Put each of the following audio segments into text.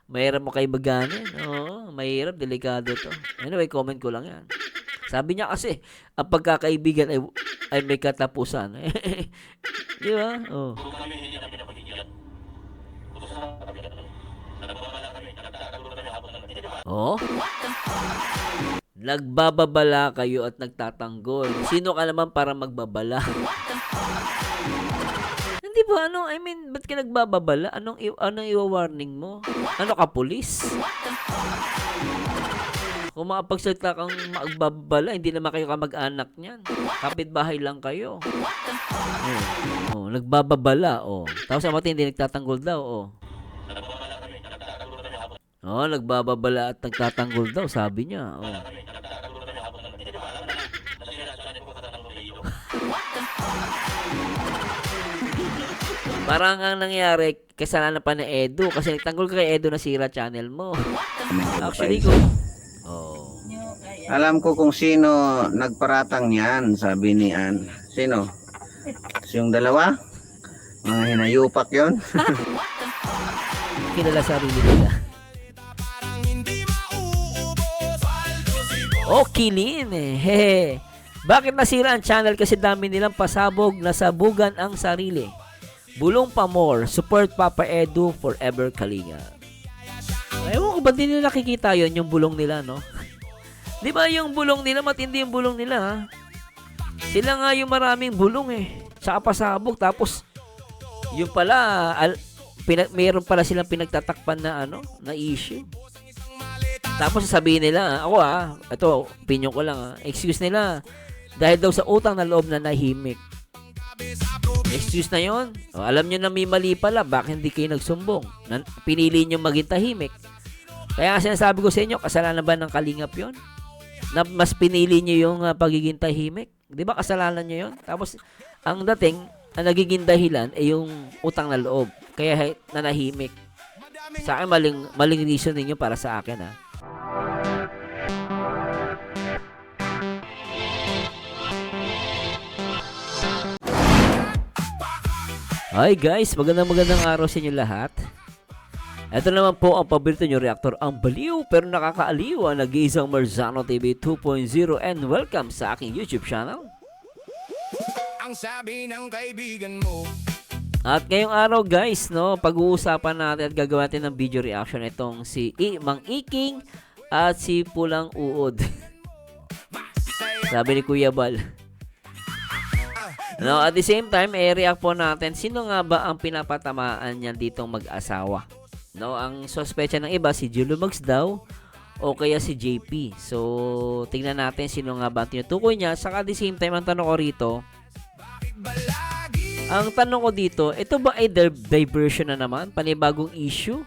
Mahirap mo kaibaganin. Oo, mahirap, delikado to. Anyway, comment ko lang yan. Sabi niya kasi, ang pagkakaibigan ay may katapusan. Di ba? Oh. Oh? Nagbababala kayo at nagtatanggol. Sino ka naman para magbabala? Hindi ba ano? I mean, ba't ka nagbababala? Anong i-warning mo? Ano ka, pulis? Kung makapagsalita kang magbabala, hindi naman kayo kamag-anak niyan. Kapitbahay lang kayo. Nagbababala, Tapos ang mati, hindi nagtatanggol daw, nagbababala at nagtatanggol daw, sabi niya, Parang ang nangyari, kasalanan pa ni Edu kasi nagtanggol ka kay Edu na sira channel mo. Actually, Alam ko kung sino nagparatang niyan, sabi ni Ann. Sino? Yung dalawa? Mga hinayupak yon. Kilala sarili nila. Kilin Hehe. Bakit nasira ang channel? Kasi dami nilang pasabog, nasabugan ang sarili. Bulong pa more. Support Papa Edu forever Kalinga. Ewan ko ba din nila nakikita yon yung bulong nila, no? Di ba yung bulong nila, matindi yung bulong nila, ha? Sila nga yung maraming bulong Tsaka pasabog. Tapos, yung pala, mayroon pala silang pinagtatakpan na na issue. Tapos sasabihin nila, ako ito, opinion ko lang excuse nila, dahil daw sa utang na loob na nahimik. Excuse na yon. Alam nyo na may mali pala, bakit hindi kayo nagsumbong? Pinili nyo maging tahimik. Kaya sinasabi ko sa inyo, kasalanan ba ng Kalingap yon? Na mas pinili nyo yung pagiging tahimik? Di ba kasalanan nyo yon? Tapos, ang dating, ang nagiging dahilan ay yung utang na loob. Kaya nanahimik. Sa akin, maling reason ninyo para sa akin, Hi guys, magandang araw sa inyo lahat. Ito naman po ang paborito nyo reactor, ang baliw pero nakakaaliw ang nag-iisang Marzano TV 2.0 and welcome sa aking YouTube channel. Ang sabi ng kaibigan mo. At ngayong araw guys, pag-uusapan natin at gagawin natin ng video reaction itong si Mang Iking at si Pulang Uod. Sabi ni Kuya Bal. At the same time, react po natin sino nga ba ang pinapatamaan niyan ditong mag-asawa. Ang suspecha ng iba, si Julumags daw o kaya si JP. So, tingnan natin sino nga ba ang tinutukoy niya. Saka at the same time, ang tanong ko rito, ito ba ay diversion na naman? Panibagong issue?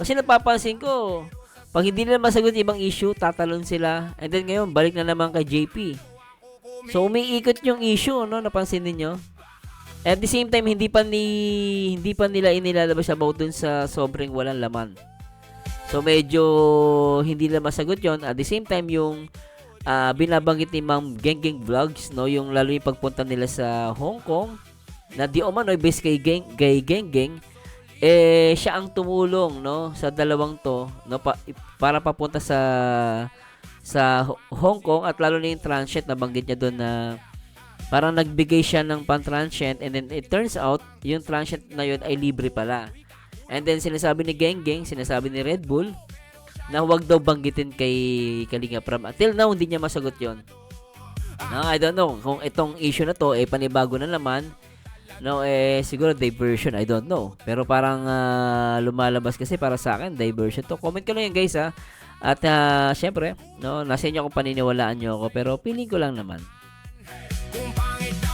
Kasi napapansin ko, pag hindi nila masagot ibang issue, tatalon sila. And then ngayon, balik na naman kay JP. So, umiikot yung issue, napansin niyo? At the same time, hindi pa nila inilalabas about dun sa sobrang walang laman. So, medyo hindi nila masagot yon. At the same time, yung binabanggit ni Ma'am Geng Vlogs, yung lalo yung pagpunta nila sa Hong Kong, na di umano'y based kay Geng, siya ang tumulong, sa dalawang to, para papunta sa Hong Kong, at lalo na yung transit na banggit niya doon na parang nagbigay siya ng pan-transient and then it turns out yung transient na yun ay libre pala. And then sinasabi ni Geng, sinasabi ni Red Bull na huwag daw banggitin kay Kalinga Prab. Until now, hindi niya masagot yon. I don't know kung itong issue na to panibago na naman. Siguro diversion, I don't know. Pero parang lumalabas kasi para sa akin diversion to. Comment ko lang yan guys At syempre, nasa inyo kung paniniwalaan nyo ako, pero feeling ko lang naman.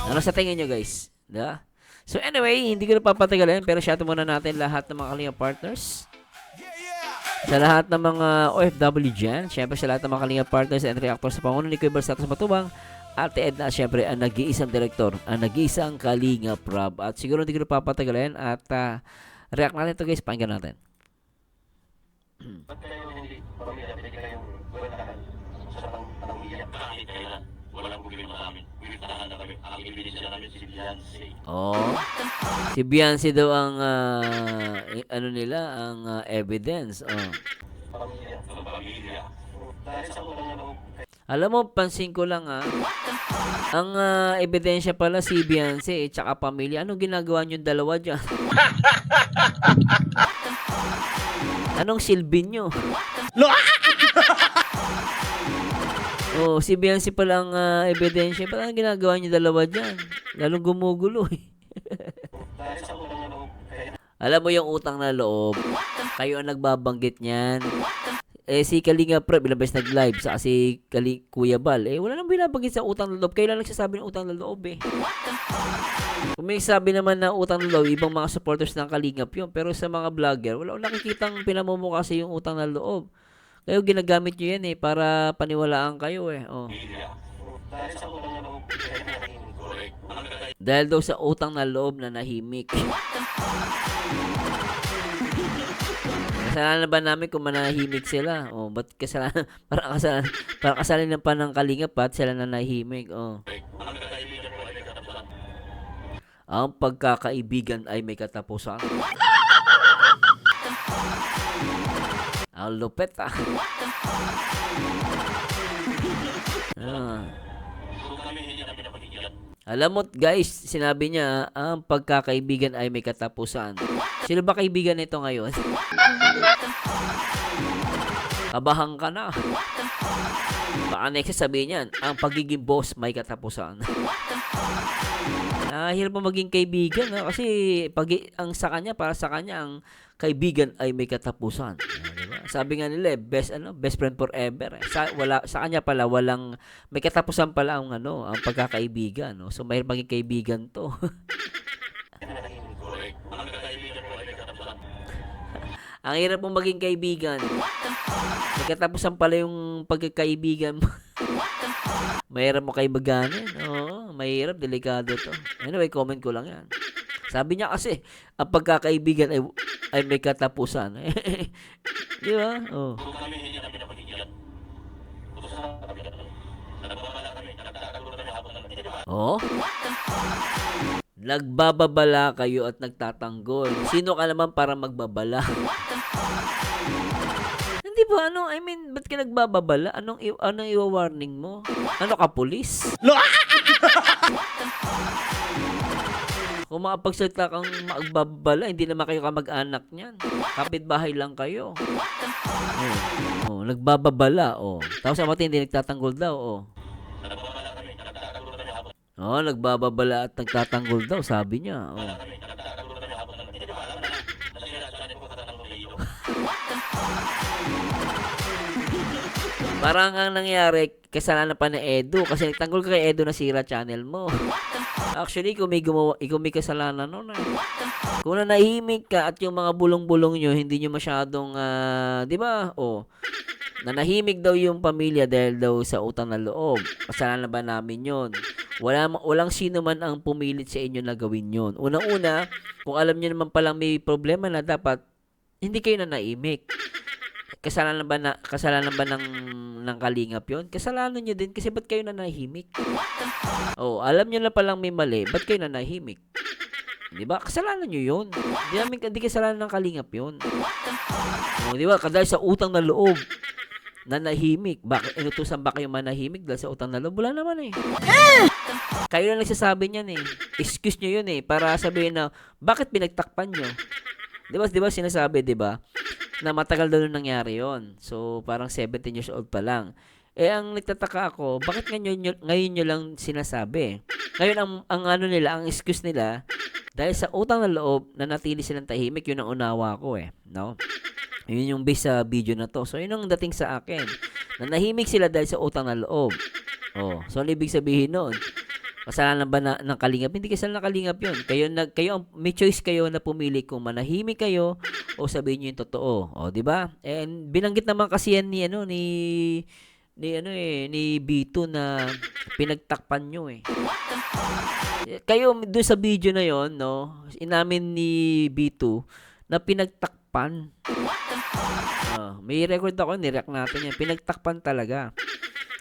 Ano sa tingin nyo guys? Diba? So anyway, hindi ko na papatagalin, pero shout muna natin lahat ng mga Kalinga partners. Sa lahat ng mga OFW dyan, syempre sa lahat ng mga Kalinga partners and reactors sa pangunan ni Kuya Barsatos Matubang, Ate Edna, syempre ang nag-iisang direktor, ang nag-iisang Kalinga Prab. At siguro hindi ko na papatagalin at react natin ito guys, pakinggan natin. Ba't kayo hindi pamilya, binigyan kayong buwan na sa panang iyak? Bakit kailan? walang problema sa amin. Pinuntahan na kami. Ang ebidensya namin si Beyonce. Oh. Si Beyonce daw ang ano nila, ang evidence. Oh. Pamilya. Ang pamilya. Dahil sa unang loob, Alam mo, pansin ko lang ang ebidensya pala si Beyonce tsaka pamilya. Anong ginagawa niyong dalawa dyan? Anong silbi niyo? Oh, si Beyonce pala ang ebidensya. Parang ginagawa niyo dalawa dyan. Lalong gumugulo eh. dahil sa unang loob, kaya Alam mo yung utang na loob, kayo ang nagbabanggit niyan. Si Kalinga Prab, ilang beses nag-live sa si Kuya Bal. Wala nang binabanggit sa utang na loob. Kayo lang nagsasabi ng utang na loob eh. Kung may sabi naman na utang na loob, ibang mga supporters ng Kalingap yun. Pero sa mga vlogger, wala akong nakikitang pinamumukha sa yung utang na loob. Kayo ginagamit nyo yan eh, para paniwalaan kayo eh. Oh. dahil sa unang loob, kaya nahihimik. Correct. Dahil daw sa utang na loob na nahimik. Kasalanan ba namin kung manahimik sila? Oh, ba't kasalanan? Para kasalanan pa ng Kalingap at sila na nahimik. Oh. Ang pagkakaibigan ay may katapusan. Ang lupet ah. Alam mo guys, sinabi niya, ang pagkakaibigan ay may katapusan. Sino ba kaibigan nito ngayon? Kabahan ka na. Baka next sabihin niyan, ang pagiging boss may katapusan. Hirap mo maging kaibigan kasi ang sa kanya, para sa kanya ang kaibigan ay may katapusan. Diba? Sabi nga nila, best friend forever. Sa kanya pala walang may katapusan pala ang ang pagkakaibigan, no? So mahirap maging kaibigan 'to. Ang hirap mong maging kaibigan. May katapusan pala yung pagkakaibigan mo. Mahirap mo kaibiganin. Oo, mahirap, delikado 'to. Anyway, comment ko lang 'yan. Sabi niya kasi, ang pagkakaibigan ay may katapusan. Di ba? Oh. Oh? Nagbababala kayo at nagtatanggol. Sino ka naman para magbabala? Hindi ba? Ba't ka nagbababala? Anong i-warning mo? Ano ka, pulis? Kung makapagsalita kang magbabala, hindi naman kayo kamag-anak niyan. Kapitbahay lang kayo. Nagbababala, Tapos ang mati, hindi nagtatanggol daw, nagbababala at nagtatanggol daw, sabi niya, Parang ang nangyari, kasalanan pa ni Edu kasi nagtanggol ka kay Edu, na sira channel mo. Actually, kung may kasalanan nun. Kung nanahimik ka at yung mga bulong-bulong nyo, hindi nyo masyadong, di ba? Nanahimik daw yung pamilya dahil daw sa utang na loob. Kasalanan ba namin yon? Walang sino man ang pumilit sa inyo na gawin yon. Una-una, kung alam nyo naman palang may problema na dapat, hindi kayo nanahimik. Kasalanan ba ng Kalingap yon? Kasalanan nyo din kasi ba't kayo nanahimik? Alam nyo na palang may mali, ba't kayo nanahimik? Di ba? Kasalanan nyo yun. Hindi kasalanan ng Kalingap yun. Di ba? Dahil sa utang na loob, nanahimik. Bakit inutusan ba kayo manahimik dahil sa utang na loob? Wala naman eh. Kayo na nagsasabi niyan eh. Excuse nyo yun eh. Para sabihin na, bakit pinagtakpan nyo? Di ba sinasabi, di ba? Na matagal daw nung nangyari yon. So, parang 17 years old pa lang. Ang nagtataka ako, bakit ngayon nyo lang sinasabi? Ngayon, ang excuse nila, dahil sa utang na loob, nanatili silang tahimik, yun ang unawa ko eh. No? Yun yung base sa video na to. So, yun ang dating sa akin. Nanahimik sila dahil sa utang na loob. So, ano ibig sabihin nun? Kasalanan ba ng Kalingap? Hindi kasalanan ng Kalingap yun. May choice kayo na pumili kung manahimik kayo o sabihin nyo yung totoo. Di ba? And binanggit naman kasi yan ni Bito na pinagtakpan nyo eh. Kayo doon sa video na yon, no? Inamin ni Bito na pinagtakpan. May record ako, nireact natin yan. Pinagtakpan talaga.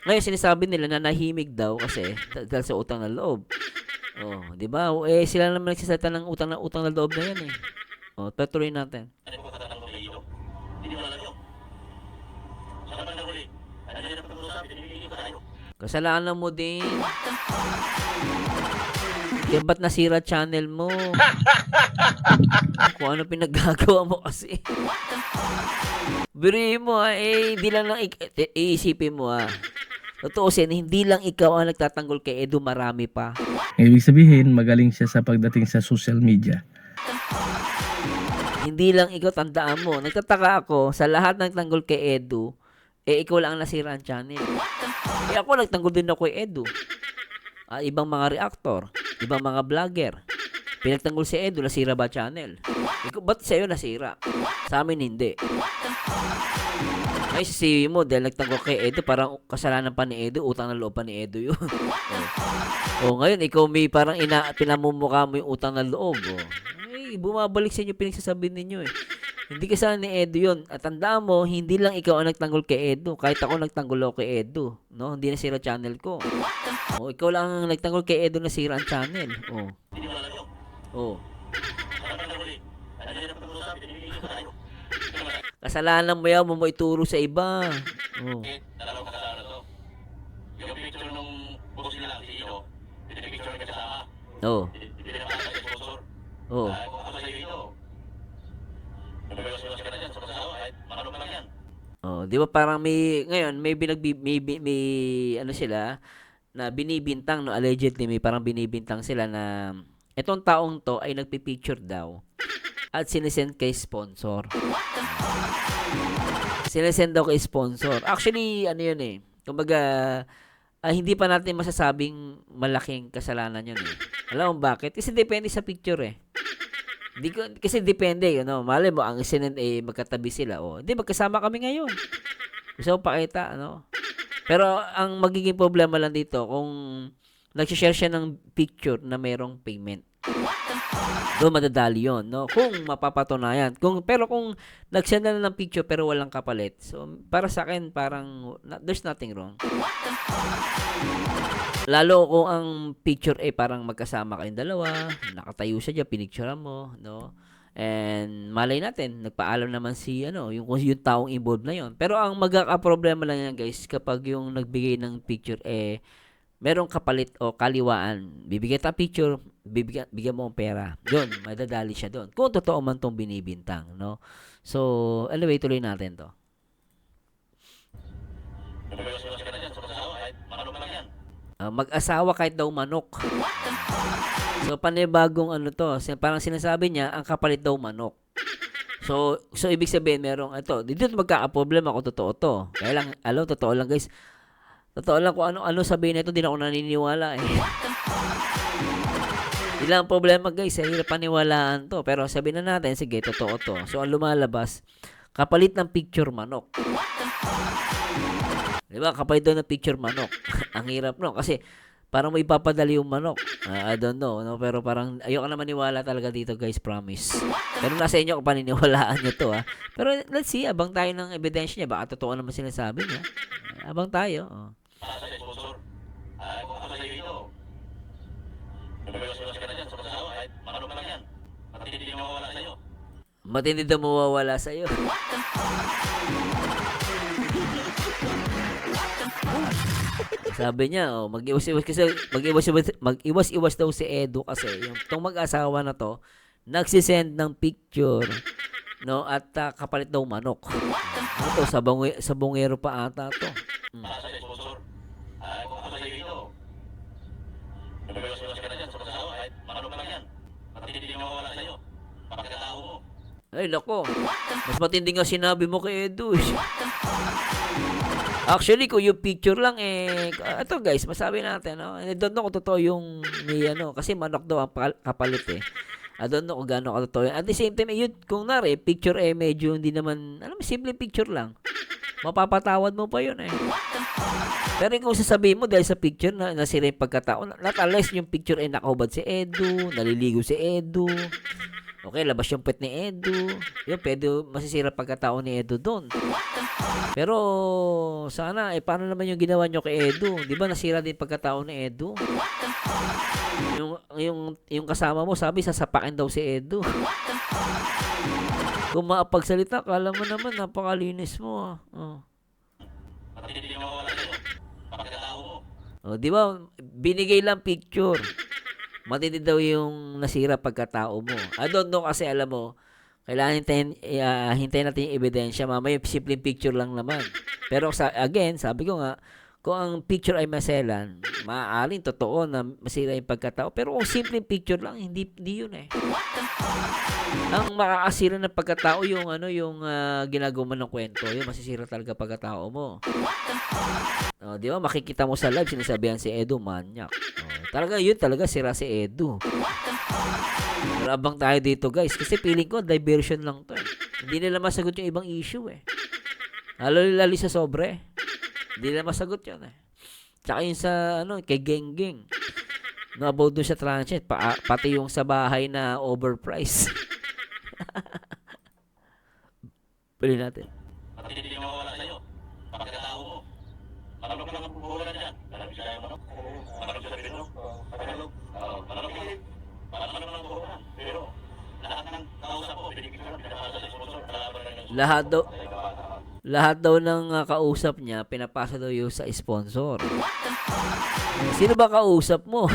Ngayon, sinasabi nila na nahimig daw kasi dahil sa utang na loob. Oh, di ba? Eh, sila naman nagsasalita ng utang na loob na yan eh. Oh, tutuloy natin. Ano po katatanggol kay Ido? Hindi mo alam yun. Sa naman na huli, ano yun ang pag-usap, pinipigil ko tayo. Kasalanan mo din. Kaya ba't nasira channel mo? Kung ano pinaggagawa mo kasi. Birihin mo hindi lang iisipin mo Totoosin, hindi lang ikaw ang nagtatanggol kay Edu, marami pa. Ibig sabihin, magaling siya sa pagdating sa social media. Hindi lang ikaw, tandaan mo. Nagtataka ako, sa lahat ng tanggol kay Edu, ikaw lang ang nasira ang channel. Ako, nagtanggol din ako kay Edu. Ibang mga reactor, ibang mga vlogger. Pinagtanggol si Edu, nasira ba channel? Ba't sa'yo nasira? Sa amin, hindi. Ay, sisiwi mo, dahil nagtanggol kay Edu, parang kasalanan pa ni Edu, utang na loob pa ni Edu yun. Ngayon, ikaw may parang pinamumukha mo yung utang na loob. Bumabalik sa inyo pinagsasabi ninyo eh. Hindi kasalanan ni Edu yun. At tandaan mo, hindi lang ikaw ang nagtanggol kay Edu. Kahit ako nagtanggol ako kay Edu. No? Hindi nasira channel ko. Ikaw lang ang nagtanggol kay Edu, nasira ang channel. Hindi mo alam yun. Sa naman na huli, ano yun ang pag-usap, pinipigil ko tayo. Kasalanan mo yan, mo ituro sa iba. Dalawang kasalanan to. Yung picture nung boss nila, si Ido, pinipicture ng kasama. Pinapasa sa sponsor. Kung ako sa iyo ito, nabawas-bawas ka na dyan sa masasawa, kahit makano ka lang yan. Di ba parang ngayon may ano sila na binibintang, no, allegedly may parang binibintang sila na itong taong to ay nagpi-picture daw at sinesend kay sponsor. Sinesend daw kay sponsor. Actually, ano yun eh. Kumbaga, hindi pa natin masasabing malaking kasalanan yun eh. Alam mo bakit? Kasi depende sa picture eh. Kasi depende, malay mo, ang sinend magkatabi sila. Hindi, magkasama kami ngayon. Gusto ko pakita, Pero, ang magiging problema lang dito, kung nag-share siya ng picture na mayroong payment. Doon madadali yun, kung mapapatunayan. Pero kung nag-send na ng picture pero walang kapalit, so, para sa akin, parang, there's nothing wrong. Lalo kung ang picture parang magkasama kayong dalawa, nakatayo siya dyan, pinicturean mo, and malay natin, nagpaalam naman yung taong involved na yon. Pero ang magkakaproblema lang yan guys, kapag yung nagbigay ng picture merong kapalit o kaliwaan, bibigyan ta picture, bigyan mo ng pera. Doon, madadali siya doon. Kung totoo man tong binibintang, So, anyway, tuloy natin to. Nabawas-bawas ka na dyan sa masasawa, kahit makano ka lang yan. Mag-asawa kahit daw manok. So, panibagong parang sinasabi niya, ang kapalit daw manok. So ibig sabihin, merong dito magkaka-problema kung totoo to. Kaya lang, totoo lang guys. Totoo lang kung ano sabihin nito, di na ako naniniwala eh. Ilang problema guys, hirap paniwalaan to. Pero sabihin na natin, sige, totoo to. So ang lumalabas, kapalit ng picture manok. Diba? Kapalit doon ng picture manok. Ang hirap kasi parang may ipapadali yung manok. I don't know, pero parang ayoko na maniwala talaga dito guys, promise. Pero nasa inyo kung paniniwalaan nyo to Pero let's see, abang tayo ng ebidensya niya. Baka totoo naman sinasabi niya. Abang tayo. Sa sponsor, kung ako sa iyo ito, nabawas-bawas ka na dyan sa masasawa, kahit makano ka lang yan. Matindi yung mawawala sa iyo. Matindi daw mawawala sa iyo. Sabi niya, mag-iwas-iwas daw si Edu kasi yung tong mag-asawa na to, nagsisend ng picture, at kapalit daw manok. Sa bungero pa ata to. Sa sponsor, kung ako sa iyo ito, nabawas-bawas ka na dyan sa masasawa, kahit makano ka lang yan. Matindi yung mawawala sa iyo. Pagkatao mo. Ay, nako. Mas matindi nga sinabi mo kay Edu. Actually, kung yung picture lang ito guys, masabi natin, I don't know kung totoo yung kasi manok daw ang kapalit I don't know kung gaano katotoo yun. At the same time, kung picture medyo hindi naman, simple picture lang. Mapapatawad mo pa yun Pero kung sasabihin mo dahil sa picture na nasira yung pagkatao, not unless yung picture nakahubad si Edu, naliligo si Edu, Okay, labas yung puwet ni Edu. Yun, pwede masisira pagkatao ni Edu doon. Pero, sana, paano naman yung ginawa nyo kay Edu? Di ba nasira din pagkatao ni Edu? Yung kasama mo, sabi, sasapakin daw si Edu. Kung makapagsalita, kala mo naman, napakalinis mo. Oh. Hindi mawawala sa'yo. Pagkatao mo. Oh, di ba, binigay lang picture. Matindi daw yung nasira pagkatao mo. I don't know kasi alam mo, kailangan hintayin natin yung ebidensya. Mamaya simpleng picture lang naman. Pero again, sabi ko nga, kung ang picture ay maselan, maaaring totoo na masira yung pagkatao. Pero kung simpleng picture lang, hindi yun eh. Ang makakasira ng pagkatao yung ginagawa mo ng kwento, yung masisira talaga pagkatao mo. Oh, di ba makikita mo sa live sinasabihan si Edu manyak. Talaga yun talaga sira si Edu. Pero abang tayo dito guys kasi feeling ko diversion lang to eh. Hindi nila masagot yung ibang issue eh. Lalo sa sobre. Hindi nila masagot yun eh. Tsaka yung sa kay Genggeng. No, about doon sa transit pati yung sa bahay na overpriced. Pili natin. Hindi mawawala sa'yo. Pagkatao mo. Marami ka lang ang pupuhulan dyan. Marami sa'yo mo, no? Marami sa sarili mo. Marami lang ang pupuhulan. Pero, lahat ng kausap mo, pinipicturan, pinapasa sa sponsor, kalaban na ng Lahat daw ng kausap niya, pinapasa daw yung sa sponsor. Sino ba kausap mo?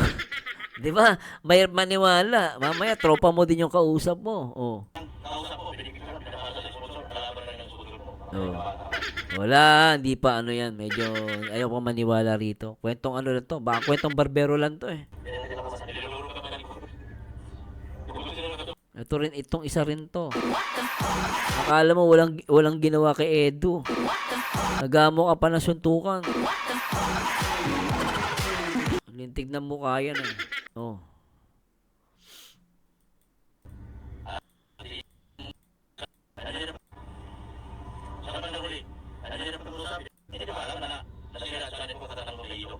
Di ba? May maniwala. Mamaya, tropa mo din yung kausap mo. Oh. kausap mo, pinipicturan, pinapasa sa sponsor, kalaban na ng sponsor mo. Oh. Wala, hindi pa yan. Medyo ayaw ko maniwala rito. Kwentong lang to. Baka kwentong barbero lang to eh. Niluluro ka pa ng Ito rin, itong isa rin to. Akala mo walang ginawa kay Edu. Nagamo ka pa na suntukan. Lintig ng mukha yan eh. Oh. Sa naman na huli, ano yun ang pag-usap? Hindi ba alam na nasira sa anin ko katatanggol kay Ito?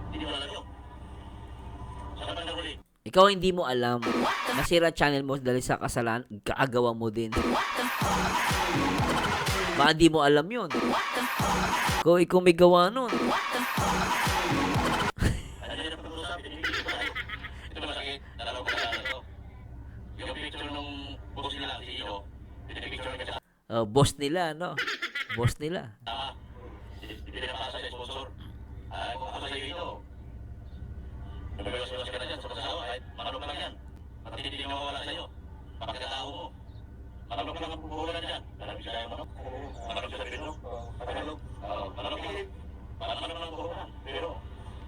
Hindi mo alam yun. Sa naman na huli, Ikaw hindi mo alam. Nasira channel mo dahil sa kasalanan, kaagawa mo din. Baka di mo alam yun. Ikaw may gawa nun. ano yun ang pag-usap? Pinipigil ko tayo. Ito masakit, dalawang kasalanan to. Yung picture nung boss nila, si Ito, pinipicture ka sa Boss nila, no? Boss nila. tama. Pinapasa sa sponsor. Kung ako sa iyo ito, nabawas-bawas ka na dyan sa masasawa, kahit marunong ka lang yan. At hindi mawawala sa iyo. Pagkatao mo. Marunong ka lang ang pupuhulan dyan. Marami sa'yo mo, no? Marunong sa sarili mo. Marunong lang ang pupuhulan. Pero,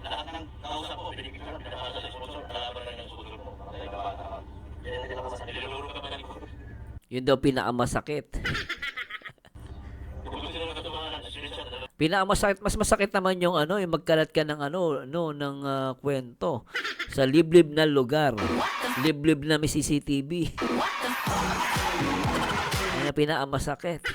lahat ng kausap mo, pinipicturan, pinapasa sa sponsor, kalaban na ng sponsor mo. Niluluro ka pa ng Yun daw pinakamasakit. Pinakamasakit, mas masakit naman yung yung magkalat ka ng ng kwento sa liblib na lugar. Liblib na may CCTV. Yan ang pinakamasakit.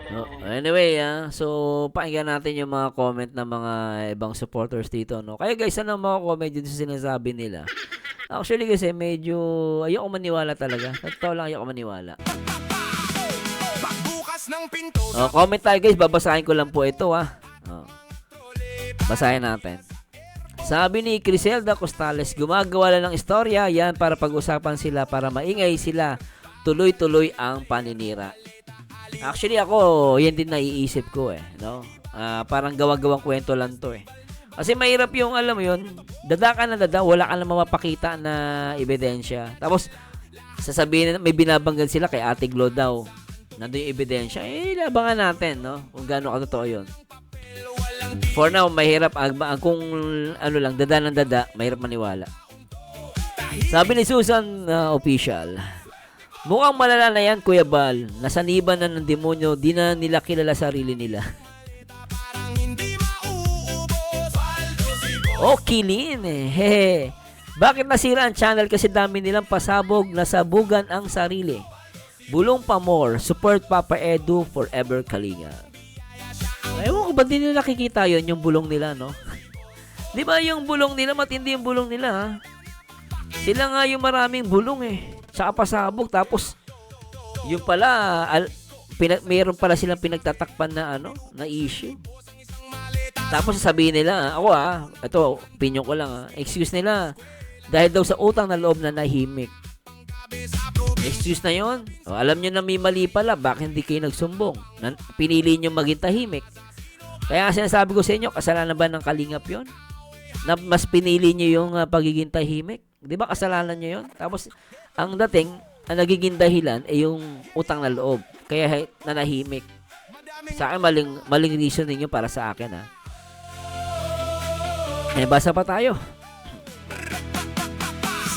No, anyway, so pakinggan natin yung mga comment ng mga ibang supporters dito, no. Kaya guys, ano mga comment dito sa sinasabi nila? Actually kasi medyo ayoko maniwala talaga. Totoo lang, ayoko maniwala. Pagbukas ng pinto Comment tayo guys, babasahin ko lang po ito basahin natin. Sabi ni Criselda Costales, gumagawa lang ng istorya yan para pag-usapan sila, para maingay sila, tuloy-tuloy ang paninira. Actually ako, yan din naiisip ko no? Parang gawa-gawang kwento lang to Kasi mahirap yung, alam mo yun, dada ka na dada, wala ka na mapapakita na ebidensya. Tapos, sasabihin na may binabanggan sila kay Ate Glo daw. Nandun yung ebidensya. Labangan natin, no? Kung gaano ka totoo yun. For now, mahirap. Kung lang, dada ng dada, mahirap maniwala. Sabi ni Susan Official, mukhang malala na yan, Kuya Bal. Nasaniban na ng demonyo, di na nila kilala sarili nila. Okay, Lin. Hehe. Bakit nasira ang channel? Kasi dami nilang pasabog, nasabugan ang sarili. Bulong pa more, support Papa Edu forever Kalinga. Ewan ko ba din nila nakikita yon yung bulong nila, no? Di ba yung bulong nila, matindi yung bulong nila, ha? Sila nga yung maraming bulong eh. Tsaka pasabog, tapos yung pala, mayroon pala silang pinagtatakpan na na issue. Tapos sasabihin nila, ako ito, opinion ko lang excuse nila, dahil daw sa utang na loob na nahimik. Excuse na yon. Alam nyo na may mali pala, bakit hindi kayo nagsumbong? Pinili nyo maging tahimik. Kaya sinasabi ko sa inyo, kasalanan ba ng Kalingap yon? Na mas pinili nyo yung pagiging tahimik? Di ba kasalanan nyo yon? Tapos, ang dating, ang nagiging dahilan ay yung utang na loob. Kaya nanahimik. Sa akin, maling reason ninyo para sa akin, ha? Basa pa tayo.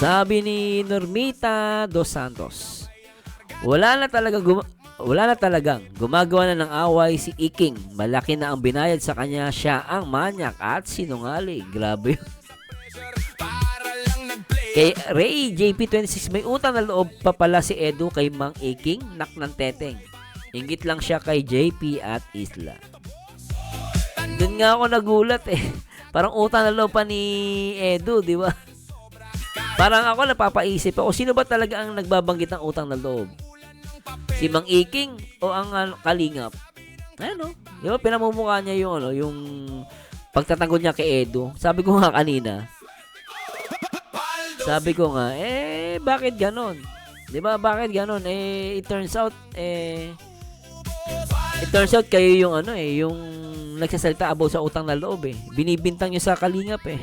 Sabi ni Normita Dos Santos, wala na talagang gumagawa na ng away si Iking. Malaki na ang binayad sa kanya, siya ang manyak at sinungaling. Grabe yun. Kay Ray JP26, may utang na loob pa pala si Edu kay Mang Iking, nak ng teteng. Ingit lang siya kay JP at Isla. Doon nga ako nagulat eh. Parang utang na loob pa ni Edu, di ba? Parang ako napapaisip ako, sino ba talaga ang nagbabanggit ng utang na loob? Si Mang Iking o ang Kalingap? Ano? Di ba pinamumukha niya yung yung pagtatanggol niya kay Edu. Sabi ko nga kanina, bakit ganon? Di ba, bakit ganon? It turns out kayo yung yung nagsasalita about sa utang na loob eh. Binibintang niyo sa Kalingap eh.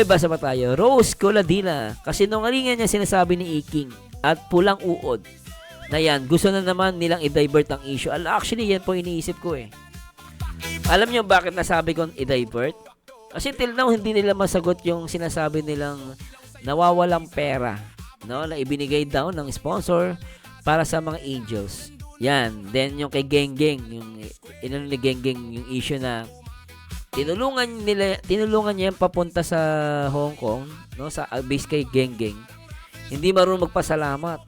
Basa pa tayo. Rose Coladina. Kasi nungalingan niya sinasabi ni Iking at pulang uod na yan, gusto na naman nilang i-divert ang issue. Actually, yan po iniisip ko eh. Alam niyo bakit nasabi kong i-divert? Kasi till now, hindi nila masagot yung sinasabi nilang nawawalang pera, no, na ibinigay daw ng sponsor para sa mga Angels. Yan. Then, yung kay Geng Geng, yung ni Geng Geng, yung issue na tinulungan niya yung papunta sa Hong Kong, no, sa base kay Geng Geng. Hindi marunong magpasalamat.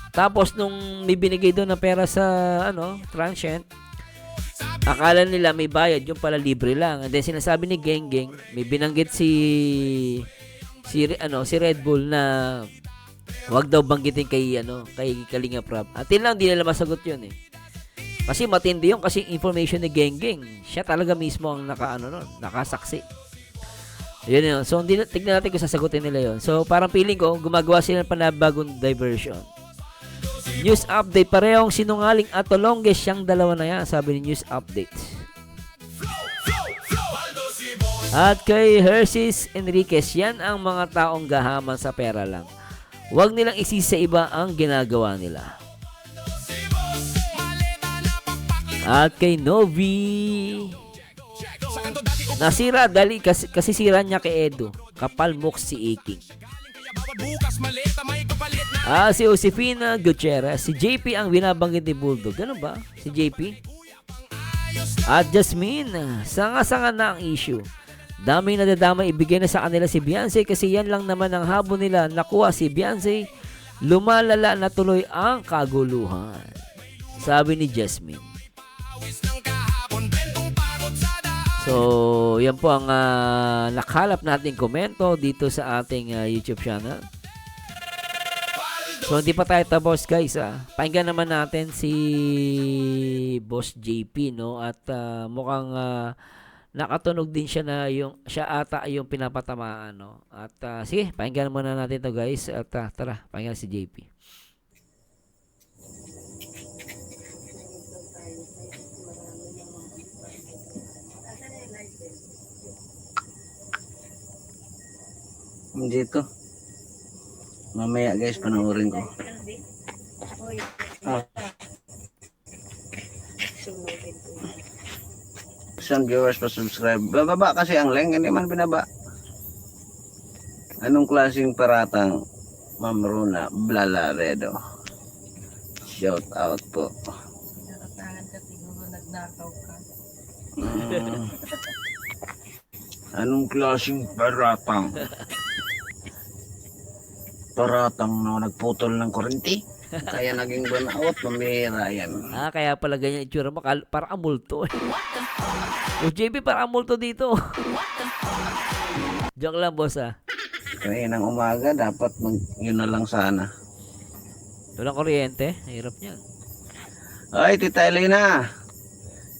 Tapos nung may binigay doon na pera sa transient, akala nila may bayad, yung pala libre lang. And then sinasabi ni Geng Geng, may binanggit si Red Bull na wag daw banggitin kay Kalingap Rab. At lang hindi nila masagot 'yun eh. Kasi matindi yung kasi information ni Geng Geng. Siya talaga mismo ang nakasaksi. Yun yun. So, tignan natin kung sasagutin nila yun. So, parang feeling ko, gumagawa sila ng panabagong diversion. News update. Parehong sinungaling at longest siyang dalawa na yan. Sabi ni News update. At kay Hershey's Enriquez, yan ang mga taong gahaman sa pera lang. Huwag nilang isisi sa iba ang ginagawa nila. At kay Novi, nasira dali kasi sira niya kay Edu. Kapalmok si Iking. Si Josefina Gutierrez, si JP ang binabanggit ni Bulldog. Ganun ba? Si JP? At Jasmine, sanga-sanga na ang issue. Daming nadadama, ibigay na sa kanila si Beyonce kasi yan lang naman ang habon nila. Nakuha si Beyonce, lumalala na tuloy ang kaguluhan. Sabi ni Jasmine. So, yan po ang nakalap nating komento dito sa ating YouTube channel. So, hindi pa tayo tapos guys. Pakinggan naman natin si Boss JP, no? At mukhang nakatunog din siya na siya ata yung pinapatamaan, no? At sige, pakinggan muna natin to guys. At tara, pakinggan si JP. Dito. Mamaya guys, panoorin ko. Some viewers pa subscribe. Bababa kasi ang link, hindi man binaba. Anong klaseng paratang? Ma'am Runa Blalaredo. Shout out po. Anong klaseng paratang? nagparatang na nagputol ng kurente. Kaya naging burnout, pambihira yan. Kaya pala ganyan itsura mo. Parang amulto eh. O JB, parang amulto dito. Joke lang, boss Kaya ng umaga, dapat yun na lang sana. Walang kuryente. Hirap niya. Ay, Tita Elena.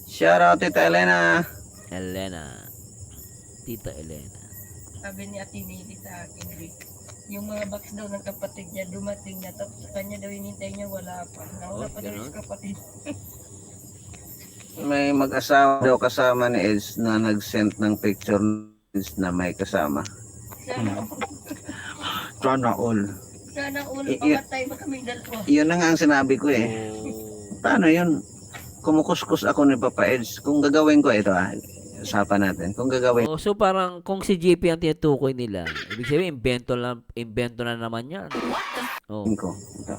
Shout out, Tita Elena. Tita Elena. Sabi ni Ate Nili sa akin, Rick, yung mga box daw ng kapatid niya dumating na, tapos sa kanya daw hinintay niya, wala pa. Nawala pa daw ganun? yung kapatid. May mag-asawa daw kasama ni Eds na nag-send ng picture na may kasama. Sana all. Sana ulo Y- pamatay ba kaming dalawa? Yun na nga ang sinabi ko eh. Paano yun? Kumukuskus ako ni Papa Eds. Kung gagawin ko ito usapan natin. Kung gagawin So parang kung si JP ang tinutukoy nila, ibig sabihin, invento na naman yan. ko ito.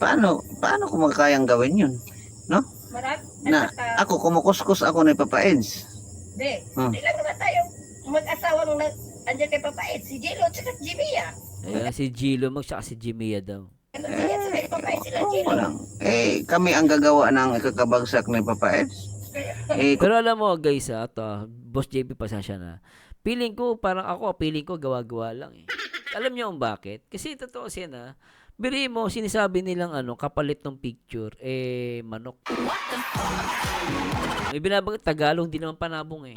Paano ko makakayang gawin yun? Marami. Na ako kumukuskus ako ni Papa Eds. Hindi lang naman tayo mag-asawa nung andyan kay Papa Ed, si Jello at saka si Jimia. Ayan, si Gilo tsaka si Jimia daw. Ano ganyan sa kay Papa Ed sila Jello? Walang. Kami ang gagawa ng ikakabagsak ni Papa Eds. Pero alam mo guys, Boss JP, pasensya na. Feeling ko gawa-gawa lang eh. Alam niyo kung bakit? Kasi totoo siya biri mo, sinasabi nilang kapalit ng picture, manok. May binabanggit, Tagalog, di naman panabong eh.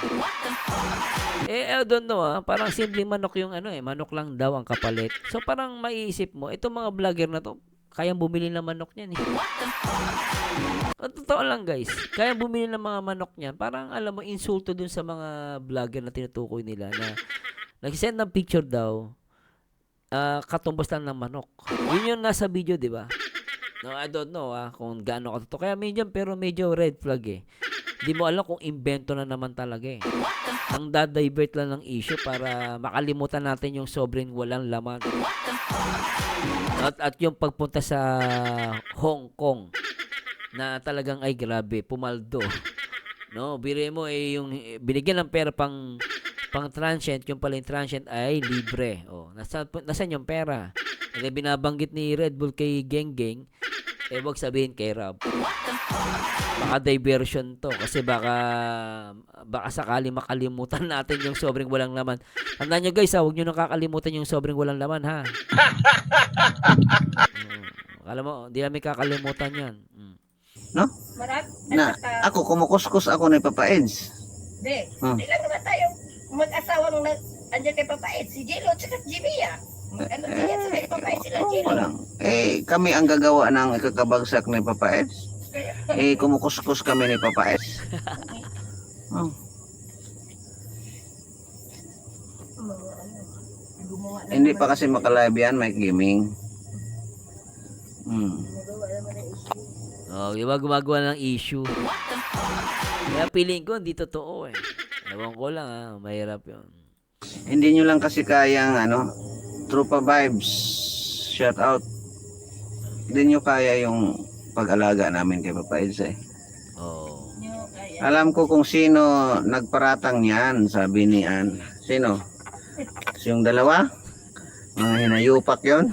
I don't know parang simple manok yung manok lang daw ang kapalit. So parang maiisip mo, itong mga vlogger na to, kayang bumili ng manok niyan eh. Totoo lang guys, kayang bumili ng mga manok niyan. Parang alam mo, insulto dun sa mga vlogger na tinutukoy nila na nag-send ng picture daw, katumbas lang ng manok. Yun yung nasa video, di ba? No, I don't know kung gaano ka totoo. Kaya pero medyo red flag eh. Di mo alam kung invento na naman talaga eh. Ang dadivert lang ng issue para makalimutan natin yung sobrang walang laman. At yung pagpunta sa Hong Kong na talagang ay grabe, pumaldo. No, bire mo yung binigyan ng pera pang transient, yung pala yung transient ay libre. Nasaan yung pera? Kaya binabanggit ni Red Bull kay Geng Geng, wag sabihin kay Rob. Baka diversion to kasi baka sakali makalimutan natin yung sobrang walang laman. Tandaan nyo guys huwag nyo nakakalimutan yung sobrang walang laman Alam mo, hindi namin kakalimutan yan. No? Marami. Na ako kumukuskus ako ni Papa Eds. Hindi lang naman tayo mag-asawa nung andyan kay Papa Ed, si Jello at saka si Jimia. Ano ganyan sa kay Papa Ed sila Jello? Walang. Kami ang gagawa ng ikakabagsak ni Papa Eds. Kumukuskus kami ni Papa Eds. Gumawa na Hindi naman. pa kasi makalive yan, Mike Gaming. Gumawa naman ng issue. Di ba gumagawa ng issue? Kaya feeling ko hindi totoo eh. Ewan ko lang mahirap yun. Hindi nyo lang kasi kayang Trupa Vibes. Shout out. Hindi nyo kaya yung pag-alaga namin kay Papa Eds eh. Nyo, kaya. Alam ko kung sino nagparatang niyan, sabi ni Ann. Sino? Yung dalawa? Mga hinayupak yon.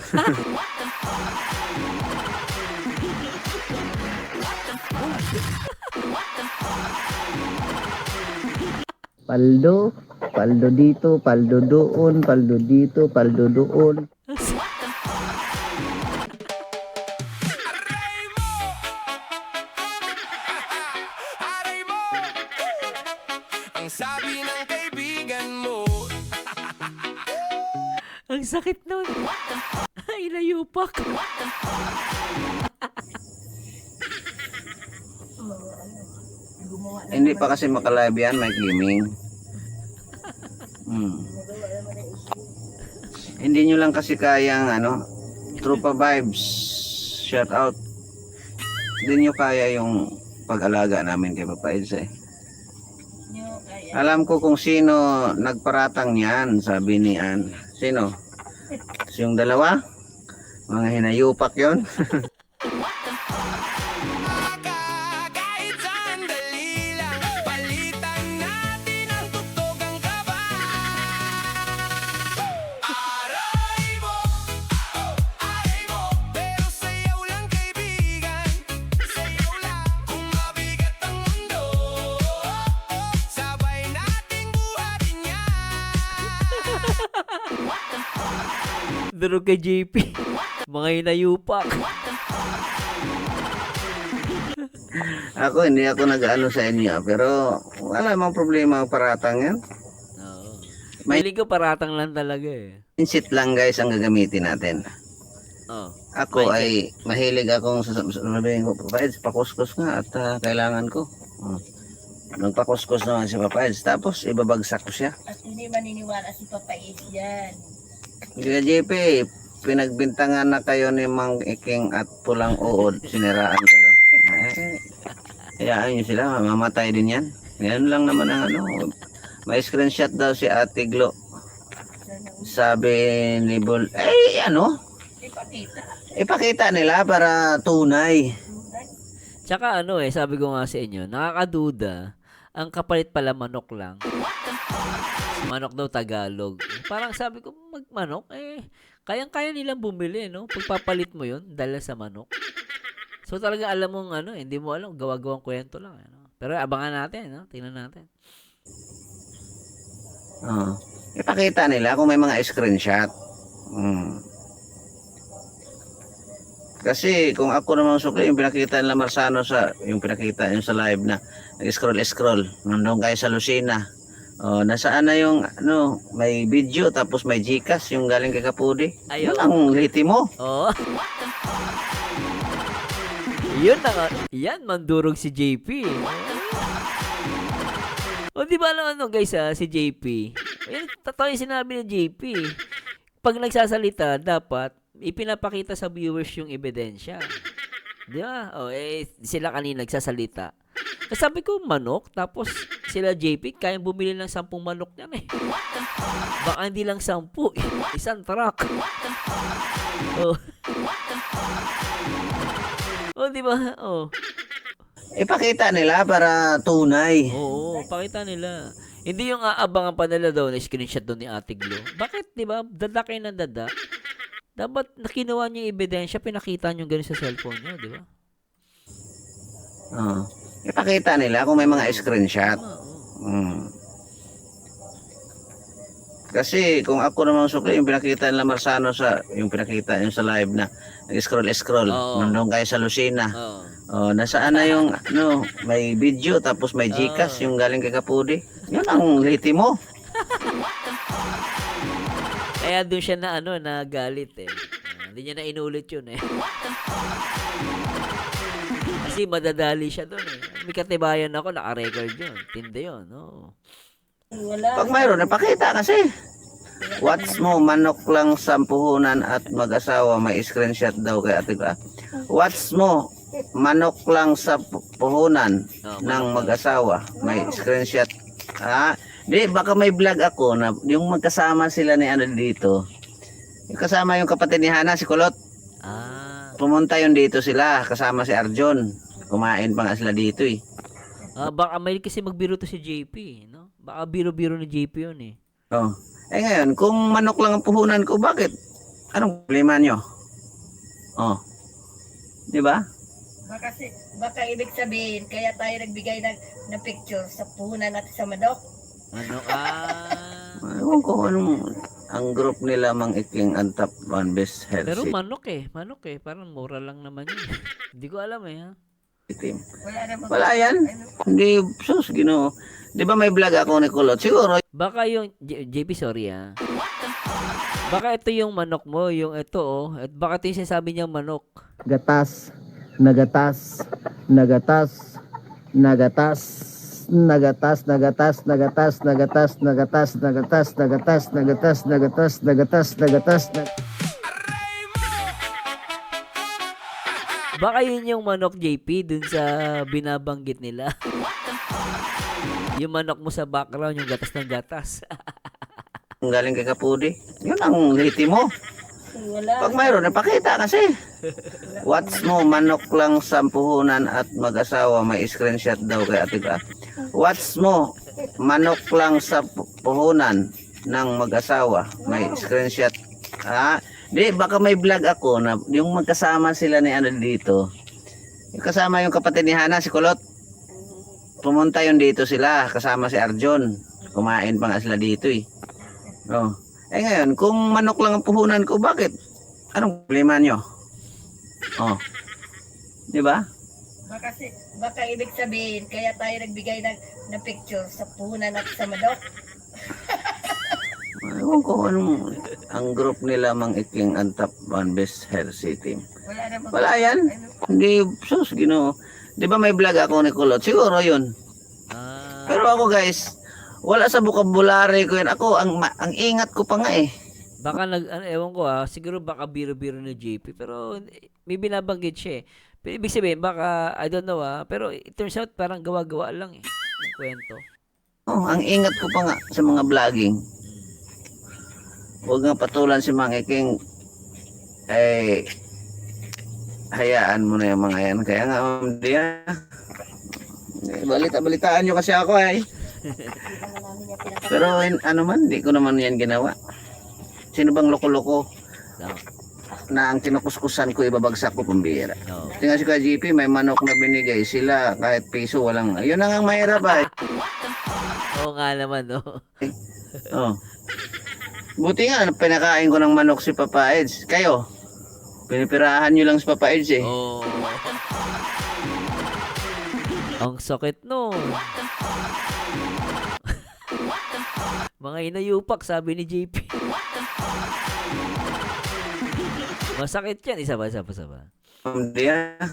Paldo, paldo dito, paldo doon, paldo dito, paldo doon. Aray mo! Ang sabi ng kaibigan mo. Ang sakit nun. Inayupak. Gumawa na Hindi naman. pa kasi makalive yan, Mike Gaming. Gumawa naman ng issue. Hindi nyo lang kasi kayang Trupa Vibes. Shout out. Hindi nyo kaya yung pag-alaga namin kay Papa Eds eh. Nyo, kaya. Alam ko kung sino nagparatang niyan, sabi ni Ann. Sino? Yung dalawa? Mga hinayupak yon. Kahit sandali lang, palitan natin ang tutugang kaba. Aray mo! Mandurog kay JP. Mga inayupak. Ako, hindi ako nag-ano sa inyo, pero wala mang problema ang paratang yan. Oo. May- Feeling ko paratang lang talaga eh. Insit lang guys ang gagamitin natin. Oh. Ako Mindset. ay mahilig akong sasabihin ko, Papa Eds, pakuskus nga at kailangan ko. Nagpakuskus naman si Papa Eds, tapos ibabagsak ko siya. At hindi maniniwala si Papa Is yan. Kaya JP, pinagbintangan na kayo ni Mang Iking at Pulang Uod, siniraan kayo. Hayaan nyo sila, mamamatay din yan. Yan lang naman ang ano. May screenshot daw si Ate Glo. Sabi ni Bul, ano? Ipakita. Ipakita nila para tunay. Tsaka ano eh, sabi ko nga sa inyo, nakakaduda, ang kapalit pala manok lang. Manok daw Tagalog. Parang sabi ko, magmanok, kayang-kaya nilang bumili, no? Pagpapalit mo yun, dahil sa manok. So talaga alam mong ano, hindi mo alam, gawa-gawang kwento lang. Ano? Pero abangan natin, no? Tingnan natin. Ipakita nila kung may mga screenshot. Kasi kung ako naman sukli, yung pinakita nila Marsano yung pinakita yung sa live na nag-scroll, nandun kayo sa Lucena. Nasaan na yung ano, may video tapos may Gcash yung galing kay Kapudi. Ayun. Yun ang liti mo. Oo. Yun na nga. Yan, mandurog si JP. O di ba ano guys si JP? Yan, totoo yung sinabi ni JP. Pag nagsasalita, dapat ipinapakita sa viewers yung ebidensya. Di ba? Sila kanina nagsasalita. Kasi sabi ko, manok, tapos sila JP, kayang bumili ng 10 manok niyan eh. Baka hindi lang 10, isang truck. Oh. Oh, di ba? Oh. Ipakita nila para tunay. Oo, pakita nila. Hindi yung aabangan pa nila daw na screenshot doon ni Ate Glo. Bakit, di ba? Dada kayo ng dada. Dapat nakinawa niyo yung ebidensya, pinakita niyo ganun sa cellphone niyo, di ba? Ipakita nila kung may mga screenshot. Oo. Kasi kung ako naman sukli, yung pinakita nila Marsano yung pinakita yung sa live na nag-scroll, Oo. nandun kayo sa Lucena. Oo. Nasaan na yung ano, may video tapos may Gcash yung galing kay Kapudi. Yun ang liti mo. Kaya doon siya na nagalit eh. Hindi niya na inulit yun eh. Kasi madadali siya doon eh. May katibayan ako, naka-record yun. Tindi yun, no? Wala. Pag mayroon, ipakita kasi. What's mo, manok lang sa puhunan at mag-asawa, may screenshot daw kay Ate Glo. What's mo, manok lang sa puhunan ng mag-asawa, may screenshot. Di, baka may vlog ako na yung magkasama sila ni ano dito. Yung kasama yung kapatid ni Hana, si Kulot. Pumunta yun dito sila, kasama si Arjon. Kumain pa nga sila dito eh. Baka may kasi magbiro to si JP, no? Baka biro-biro ni JP yun eh. Ngayon, kung manok lang ang puhunan ko, bakit? Anong problema nyo? Di ba? Baka ibig sabihin, kaya tayo nagbigay ng picture sa puhunan natin sa manok. Ewan ko anong ang group nila Mang Iking ang top 1 best healthy Pero manok eh. Parang mura lang naman yun. Hindi ko alam eh, ha? team. Wala naman. Wala yan. Hindi, sus, Ginoo. Di ba may vlog ako ni Kulot? Siguro. Baka yung, JP, sorry ha. Baka ito yung manok mo, yung ito At baka ito yung sinasabi niyang manok. Gatas, nagatas, nagatas, nagatas, nagatas, nagatas, nagatas, nagatas, nagatas, nagatas, nagatas, nagatas, nagatas, nagatas, nagatas, Baka yun yung manok JP dun sa binabanggit nila. Yung manok mo sa background, yung gatas ng gatas. Ang galing kay Kapudi. Yun ang liti mo. Wala. Pag mayroon, ipakita kasi. What's mo, manok lang sa puhunan at mag-asawa, may screenshot daw kay Ate Glo. What's mo, manok lang sa puhunan ng mag-asawa, may screenshot. Di, baka may vlog ako na yung magkasama sila ni ano dito. Yung kasama yung kapatid ni Hana, si Kulot. Pumunta yun dito sila, kasama si Arjon. Kumain pa nga sila dito eh. Ngayon, kung manok lang ang puhunan ko, bakit? Anong problema nyo? Oh. Di ba? Baka ibig sabihin, kaya tayo nagbigay ng picture sa puhunan at sa manok. Ewan ko anong ang group nila Mang Iking ang top 1 best healthy team. Wala naman. Wala yan. Hindi, sus, Ginoo. Di ba may vlog ako ni Kulot? Siguro yun. Ah, Pero ako guys, wala sa vocabulary ko yan. Ako, ang ingat ko pa nga eh. baka ewan ko siguro baka biro-biro ni JP, pero may binabanggit siya eh. Pero ibig sabihin, baka, I don't know pero it turns out parang gawa-gawa lang eh, yung kwento. Oh, ang ingat ko pa nga sa mga vlogging. Huwag nga patulan si Mang Iking. Eh, hayaan mo na yung mga yan. Kaya nga, balitaan nyo kasi ako eh. Pero ano man, di ko naman yan ginawa. Sino bang loko-loko No. na ang kinukuskusan ko ibabagsak ko pambira? No. Tingnan si JP, may manok na binigay sila kahit piso walang. Yun ang mahirap eh. Oo nga naman, no. Oh. Buti nga, pinakain ko ng manok si Papa Eds. Kayo, pinipirahan nyo lang si Papa Eds eh. Oh. Ang sakit no. Mga inayupak, sabi ni JP. Masakit yan. Isa ba? Hindi ah.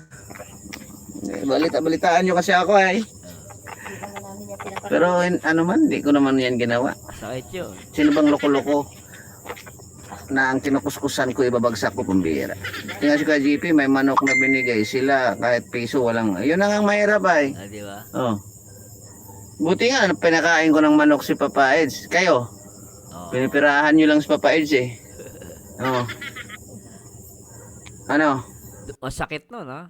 Balitaan nyo kasi ako eh. Pero ano man, di ko naman yan ginawa. Sakit yun. Sino bang loko-loko na ang kinukuskusan ko ibabagsak ko pambira? Tingnan si JP, may manok na binigay sila kahit piso walang. Yun ang mahirap eh. Di ba? Oh. Buti nga, pinakain ko ng manok si Papa Eds. Kayo, Oh. pinipirahan nyo lang si Papa Eds eh. Oh. Ano? Masakit no, ha?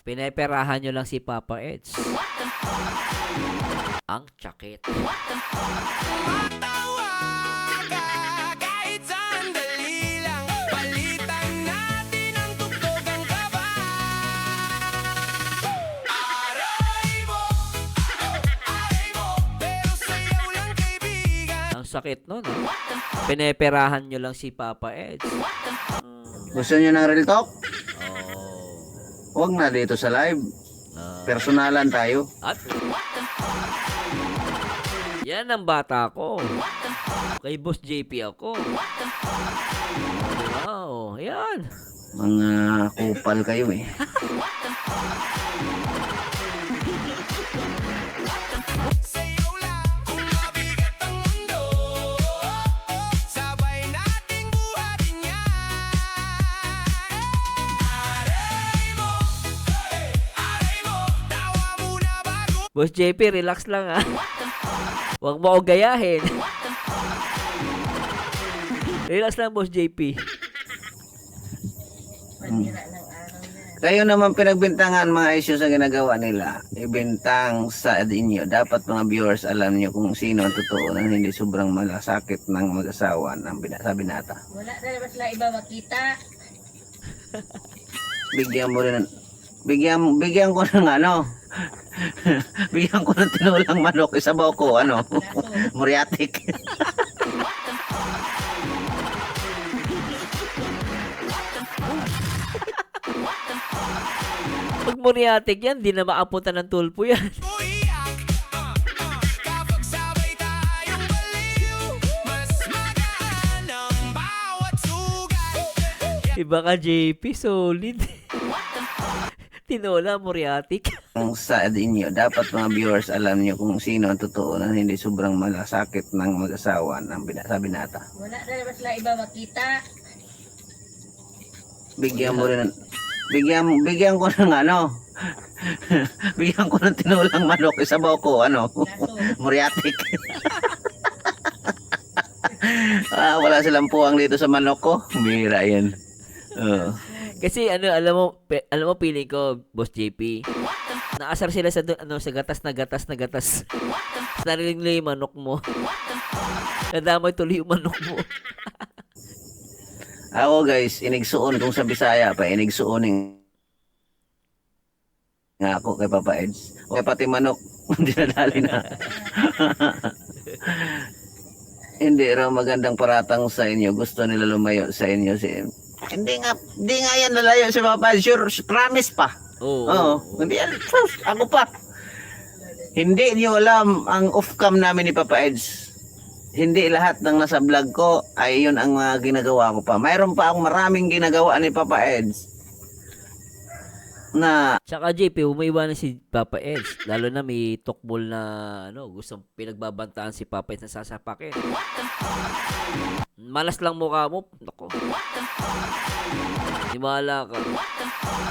Pinaperahan nyo lang si Papa Eds. Ang sakit. Matawa ka kahit sandali lang. Palitan natin ang tugtugang kaba. Aray mo, pero sayaw lang kaibigan. Ang sakit no, ha? Pinaperahan nyo lang si Papa Eds. Gusto nyo ng real talk? Oh. Huwag na dito sa live. Personalan tayo. At yan ang bata ko. Kay Boss JP ako. Wow, yan. Mga kupal kayo eh. Sayaw lang kung mabigat ang mundo. Sabay nating buhatin yan. Aray mo, tawa muna bago. Boss JP, relax lang ha. Huwag mo ako gayahin. Relax lang, Boss JP. Panira ng araw yan. Kayo naman pinagbintangan mga issues na ginagawa nila. Ibintang sa inyo. Dapat mga viewers alam nyo kung sino ang totoo na hindi sobrang malasakit ng mag-asawa ng sa binata. Wala na naman sila iba makita. Bigyan mo rin bigyan ko ng ano. Bigyan ko ng tinulang manok isabaw ko ano. Muriatic. Pag muriatic yan, di na makapunta ng tulpo yan. Uyak, kapag sabay tayong baliw, mas magaan ang bawat sugat. Iba ka JP, solid. Tinola, muriatic. Kung sa inyo, dapat mga viewers alam nyo kung sino ang totoo na hindi sobrang malasakit ng mag-asawa ng sa binata. Wala na naman sila iba makita. Bigyan mo rin bigyan ko ng ano. Bigyan ko ng tinulang manok isabaw ko ano. Muriatic. Wala silang puwang dito sa manok ko. Bira yan. Kasi alam mo feeling ko, Boss JP. Naasar sila sa sa gatas na gatas. Narinig nila yung manok mo. Nadamay tuloy yung manok mo. Ako guys, inigsuon kung sa Bisaya pa, inigsuoning nga ako kay Papa Eds. O kay pati manok, dinadali na. Hindi raw magandang paratang sa inyo. Gusto nila lumayo sa inyo. Hindi nga yan lalayo si Papa Eds. Sure, promise pa. Oo. Hindi yan. Ako pa. Hindi niyo alam ang off-cam namin ni Papa Eds. Hindi lahat ng nasa vlog ko ay yun ang mga ginagawa ko pa. Mayroon pa akong maraming ginagawa ni Papa Eds na Tsaka JP, umaiwa na si Papa Eds. Lalo na may tukbol na gustong pinagbabantaan si Papa Eds na sasapakin. Malas lang mukha mo. Nako. Himala ka.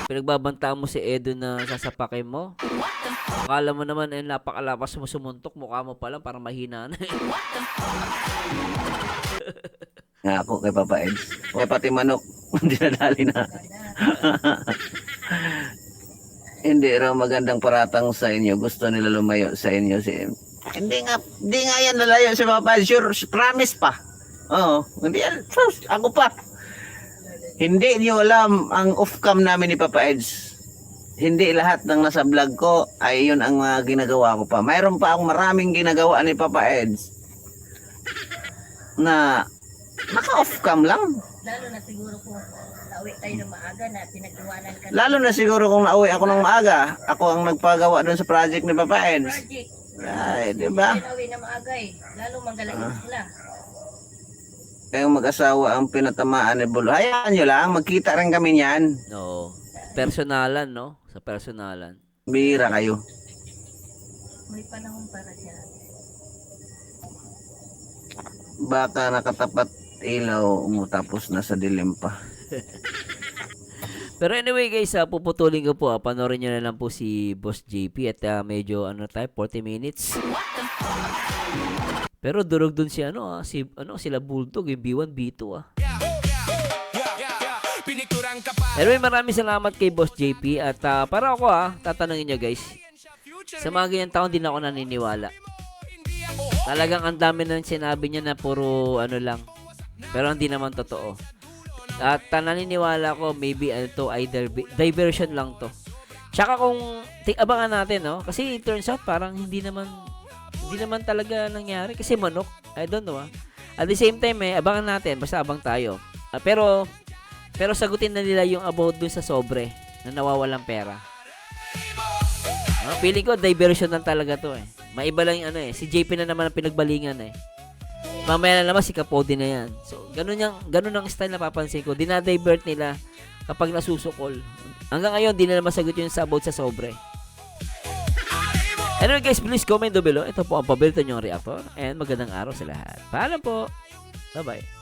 Pinagbabantaan mo si Edo na sasapakin mo. Akala mo naman napakalapas mo sumuntok. Mukha mo pa lang parang mahina na. nga ako kay Papa Eds. O pati manok, dinadali na. Hindi raw magandang paratang sa inyo. Gusto nila lumayo sa inyo. Hindi nga yan lalayo si Papa Eds. Sure, promise pa. Oo. Hindi yan. Ako pa. Hindi niyo alam ang off-cam namin ni Papa Eds. Hindi lahat ng nasa vlog ko ay yun ang mga ginagawa ko pa. Mayroon pa akong maraming ginagawa ni Papa Eds na naka-off-cam lang. Lalo na siguro kung nauwi tayo ng maaga na pinag-iwanan ka Lalo na siguro kung nauwi ako ng maaga. Ako ang nagpagawa doon sa project ni Papa Eds. project. Ay, di ba? Nauwi na maaga eh. Lalo magaling sila. Kayong mag-asawa ang pinatamaan ni Bulo. Hayaan nyo lang, magkita rin kami niyan. No. Personalan, no? Sa personalan. Bihira kayo. May panahon para dyan. Baka nakatapat ilaw mo tapos nasa dilim pa. Pero anyway guys, puputulin ko po. Panoorin nyo na lang po si Boss JP at medyo 40 minutes. Pero durog dun si sila Bulldog, yung B1, B2 Anyway, maraming salamat kay Boss JP at para ako tatanungin nyo guys. Sa mga ganyan taon din ako naniniwala. Talagang ang dami nang sinabi niya na puro lang. Pero hindi naman totoo. At naniniwala ko maybe either diversion lang to. Tsaka kung abangan natin, no? Kasi it turns out parang hindi naman talaga nangyari kasi manok. I don't know. At the same time, abangan natin. Basta abang tayo. Pero sagutin na nila yung about dun sa sobre na nawawalang pera. Feeling ko diversion lang talaga to Maiba lang yung si JP na naman ang pinagbalingan Mamaya na naman si Kapodi na yan. So, ganun ang style na papansin ko. Dinadivert nila kapag nasusukol. Hanggang ngayon, di na naman sagot yung about sa sobre. Anyway guys, please comment down below. Ito po ang paborito nyong reactor. And magandang araw sa lahat. Paalam po. Bye-bye.